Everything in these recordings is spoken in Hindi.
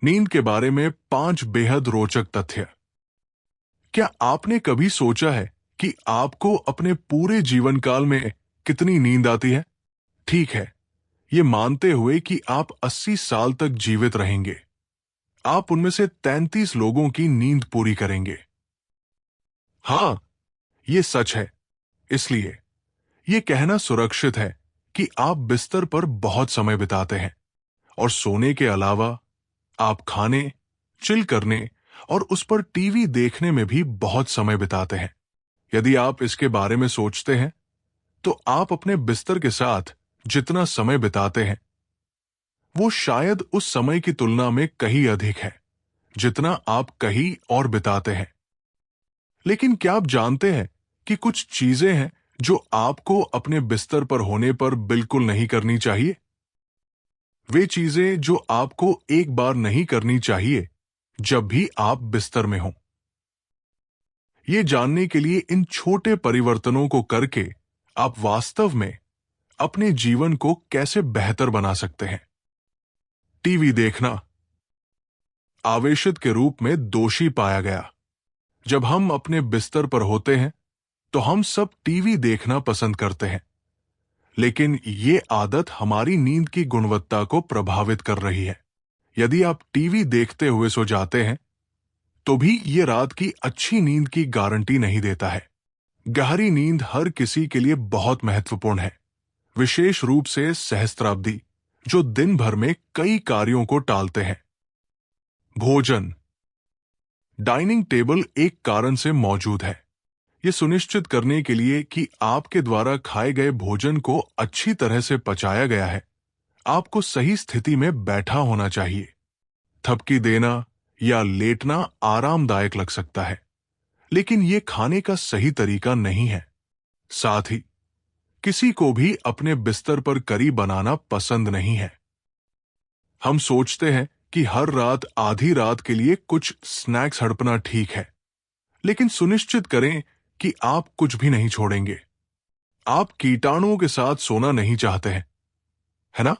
नींद के बारे में 5 बेहद रोचक तथ्य। क्या आपने कभी सोचा है कि आपको अपने पूरे जीवन काल में कितनी नींद आती है? ठीक है, ये मानते हुए कि आप 80 साल तक जीवित रहेंगे, आप उनमें से 33 लोगों की नींद पूरी करेंगे। हाँ, ये सच है। इसलिए ये कहना सुरक्षित है कि आप बिस्तर पर बहुत समय बिताते हैं और सोने के अलावा आप खाने, चिल करने और उस पर टीवी देखने में भी बहुत समय बिताते हैं। यदि आप इसके बारे में सोचते हैं, तो आप अपने बिस्तर के साथ जितना समय बिताते हैं, वो शायद उस समय की तुलना में कहीं अधिक है, जितना आप कहीं और बिताते हैं। लेकिन क्या आप जानते हैं कि कुछ चीजें हैं जो आपको अपने बिस्तर पर होने पर बिल्कुल नहीं करनी चाहिए? वे चीजें जो आपको एक बार नहीं करनी चाहिए जब भी आप बिस्तर में हों। ये जानने के लिए इन छोटे परिवर्तनों को करके आप वास्तव में अपने जीवन को कैसे बेहतर बना सकते हैं। टीवी देखना आवेशित के रूप में दोषी पाया गया। जब हम अपने बिस्तर पर होते हैं, तो हम सब टीवी देखना पसंद करते हैं। लेकिन ये आदत हमारी नींद की गुणवत्ता को प्रभावित कर रही है। यदि आप टीवी देखते हुए सो जाते हैं, तो भी ये रात की अच्छी नींद की गारंटी नहीं देता है। गहरी नींद हर किसी के लिए बहुत महत्वपूर्ण है, विशेष रूप से सहस्त्राब्दी जो दिन भर में कई कार्यों को टालते हैं। भोजन। डाइनिंग टेबल एक कारण से मौजूद है, ये सुनिश्चित करने के लिए कि आपके द्वारा खाए गए भोजन को अच्छी तरह से पचाया गया है। आपको सही स्थिति में बैठा होना चाहिए। थपकी देना या लेटना आरामदायक लग सकता है, लेकिन ये खाने का सही तरीका नहीं है। साथ ही किसी को भी अपने बिस्तर पर करी बनाना पसंद नहीं है। हम सोचते हैं कि हर रात आधी रात के लिए कुछ स्नैक्स हड़पना ठीक है, लेकिन सुनिश्चित करें कि आप कुछ भी नहीं छोड़ेंगे। आप कीटाणुओं के साथ सोना नहीं चाहते हैं, है ना?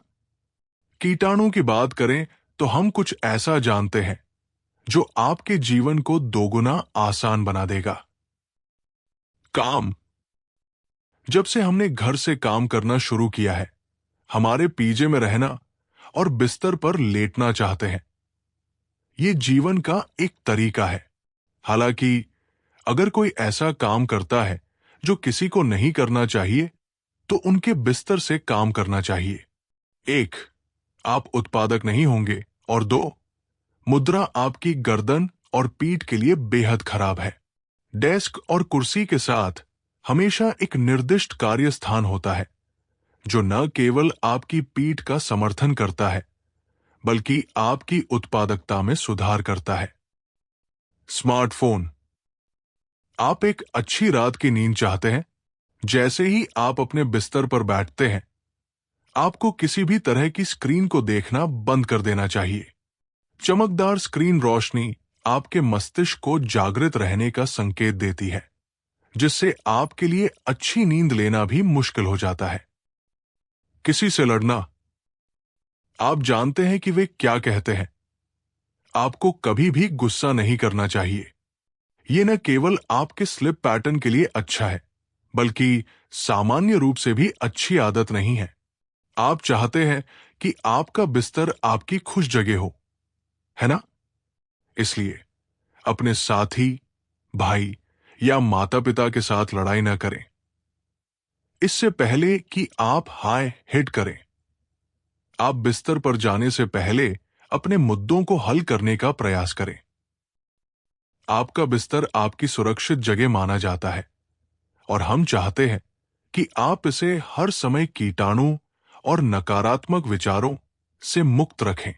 कीटाणु की बात करें तो हम कुछ ऐसा जानते हैं जो आपके जीवन को दोगुना आसान बना देगा। काम। जब से हमने घर से काम करना शुरू किया है, हमारे पीजे में रहना और बिस्तर पर लेटना चाहते हैं। ये जीवन का एक तरीका है। हालांकि अगर कोई ऐसा काम करता है जो किसी को नहीं करना चाहिए, तो उनके बिस्तर से काम करना चाहिए। 1. आप उत्पादक नहीं होंगे और 2. मुद्रा आपकी गर्दन और पीठ के लिए बेहद खराब है। डेस्क और कुर्सी के साथ हमेशा एक निर्दिष्ट कार्य स्थान होता है, जो न केवल आपकी पीठ का समर्थन करता है, बल्कि आपकी उत्पादकता में सुधार करता है। स्मार्टफोन। आप एक अच्छी रात की नींद चाहते हैं? जैसे ही आप अपने बिस्तर पर बैठते हैं, आपको किसी भी तरह की स्क्रीन को देखना बंद कर देना चाहिए। चमकदार स्क्रीन रोशनी आपके मस्तिष्क को जागृत रहने का संकेत देती है, जिससे आपके लिए अच्छी नींद लेना भी मुश्किल हो जाता है। किसी से लड़ना। आप जानते हैं कि वे क्या कहते हैं। आपको कभी भी गुस्सा नहीं करना चाहिए। ये न केवल आपके स्लिप पैटर्न के लिए अच्छा है, बल्कि सामान्य रूप से भी अच्छी आदत नहीं है। आप चाहते हैं कि आपका बिस्तर आपकी खुश जगह हो, है ना? इसलिए अपने साथी, भाई या माता-पिता के साथ लड़ाई न करें। इससे पहले कि आप हाय हिट करें, आप बिस्तर पर जाने से पहले अपने मुद्दों को हल करने का प्रयास करें। आपका बिस्तर आपकी सुरक्षित जगह माना जाता है, और हम चाहते हैं कि आप इसे हर समय कीटाणु और नकारात्मक विचारों से मुक्त रखें।